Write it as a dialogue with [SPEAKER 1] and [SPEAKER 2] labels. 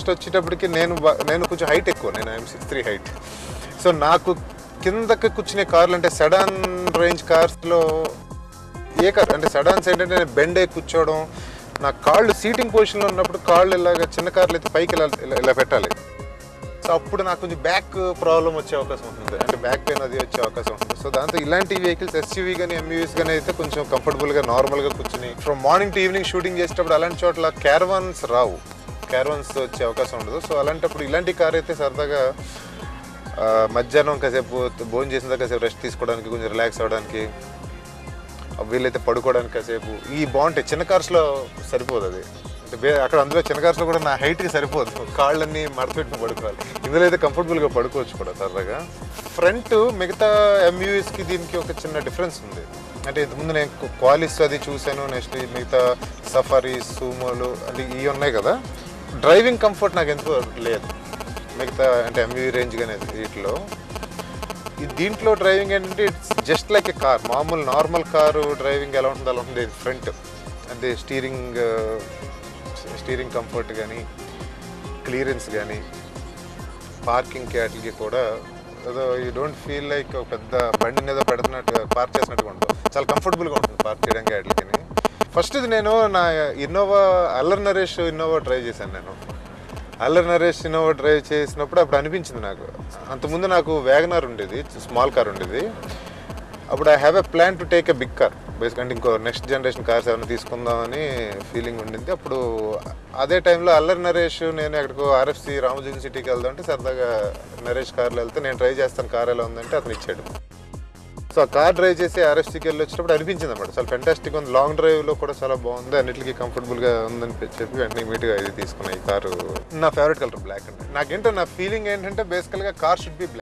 [SPEAKER 1] Next వచ్చేటప్పటికి నేను కొంచెం హైట్ ఎక్కువ, నేను ఐఎమ్ 6'3" హైట్. సో నాకు కిందకి కూర్చునే కార్లు అంటే సెడాన్ రేంజ్ కార్స్లో ఏ కార్ అంటే సెడాన్స్ ఏంటంటే నేను బెండ్ అయ్యి కూర్చోవడం, నా కాళ్ళు సీటింగ్ పొజిషన్లో ఉన్నప్పుడు కాళ్ళు ఇలాగ చిన్న కార్లు అయితే పైకి ఇలా పెట్టాలి. సో అప్పుడు నాకు కొంచెం బ్యాక్ ప్రాబ్లం వచ్చే అవకాశం ఉంటుంది, అంటే బ్యాక్ పెయిన్ అది వచ్చే అవకాశం ఉంటుంది. సో దాంతో ఇలాంటి వెహికల్స్ ఎస్యూవీ కానీ ఎంయూవీస్ కానీ అయితే కొంచెం కంఫర్టబుల్గా నార్మల్గా కూర్చుని from morning to evening shooting చేసేటప్పుడు అలాంటి చోట్ల క్యారవాన్స్ రావు, క్యారవాన్స్ వచ్చే అవకాశం ఉండదు. సో అలాంటప్పుడు ఇలాంటి కార్ అయితే సరదాగా మధ్యాహ్నం కాసేపు భోజనం చేసిన తర్వాత కాసేపు రెస్ట్ తీసుకోవడానికి, కొంచెం రిలాక్స్ అవ్వడానికి, వీళ్ళైతే పడుకోవడానికి కాసేపు ఈ బాగుంటాయి. చిన్న కార్స్లో సరిపోదు అది, అంటే అక్కడ అందులో చిన్న కార్స్లో కూడా నా హైట్కి సరిపోదు, కాళ్ళన్నీ మడతపెట్టుకుని పడుకోవాలి. ఇందులో అయితే కంఫర్టబుల్గా పడుకోవచ్చు కూడా సరదాగా. ఫ్రంట్ మిగతా ఎంయూవీస్కి దీనికి ఒక చిన్న డిఫరెన్స్ ఉంది. అంటే ఇంతకుముందు నేను క్వాలిస్ అది చూశాను, నెక్స్ట్ మిగతా సఫారీస్, సూమోలు అంటే ఇవి ఉన్నాయి కదా, డ్రైవింగ్ కంఫర్ట్ నాకు ఎంతో లేదు మిగతా అంటే ఎంయూవీ రేంజ్ కానీ వీటిలో. దీంట్లో డ్రైవింగ్ ఏంటంటే it's just like A car, మామూలు నార్మల్ కారు డ్రైవింగ్ ఎలా ఉంటుందో అలా ఉంటుంది. ఫ్రంట్ అంటే స్టీరింగ్ కంఫర్ట్ కానీ, క్లియరెన్స్ కానీ, పార్కింగ్కి వాటికి కూడా ఏదో యూ డోంట్ ఫీల్ లైక్ ఒక పెద్ద బండిని ఏదో పెడుతున్నట్టు పార్క్ చేసినట్టుగా ఉంటుంది, చాలా కంఫర్టబుల్గా ఉంటుంది పార్క్ చేయడానికి వాటికి. ఫస్ట్ ఇది నేను నా అల్లరి నరేష్ ఇన్నోవా డ్రైవ్ చేశాను. నేను అల్లరి నరేష్ ఇన్నోవా డ్రైవ్ చేసినప్పుడు అప్పుడు అనిపించింది నాకు, అంతకుముందు నాకు వ్యాగనార్ ఉండేది, స్మాల్ కార్ ఉండేది. అప్పుడు I have a plan to take a big car basic, అంటే ఇంకో నెక్స్ట్ జనరేషన్ కార్స్ ఏమైనా తీసుకుందామని ఫీలింగ్ ఉండింది. అప్పుడు అదే టైంలో అల్లరి నరేష్ నేను ఎక్కడికో RFC రామోజీ సిటీకి వెళ్దాం అంటే సరదాగా నరేష్ కార్లో వెళ్తే నేను ట్రై చేస్తాను కార్ ఎలా ఉందంటే అతను ఇచ్చాడు. సో ఆ కార్ డ్రైవ్ చేసి RFCకి వెళ్ళి వచ్చినప్పుడు అనిపించింది అన్నమాట, చాలా ఫెంటాస్టిక్ ఉంది, లాంగ్ డ్రైవ్లో కూడా చాలా బాగుంది, అన్నిటికీ కంఫర్టబుల్గా ఉందని చెప్పి వెంటనే ఇమీడియట్గా ఇది తీసుకున్నాను. ఈ కారు నా ఫేవరెట్ కలర్ బ్లాక్. అంటే నాకేంటో నా ఫీలింగ్ ఏంటంటే బేసికల్గా కార్ షుడ్ బి బ్లాక్.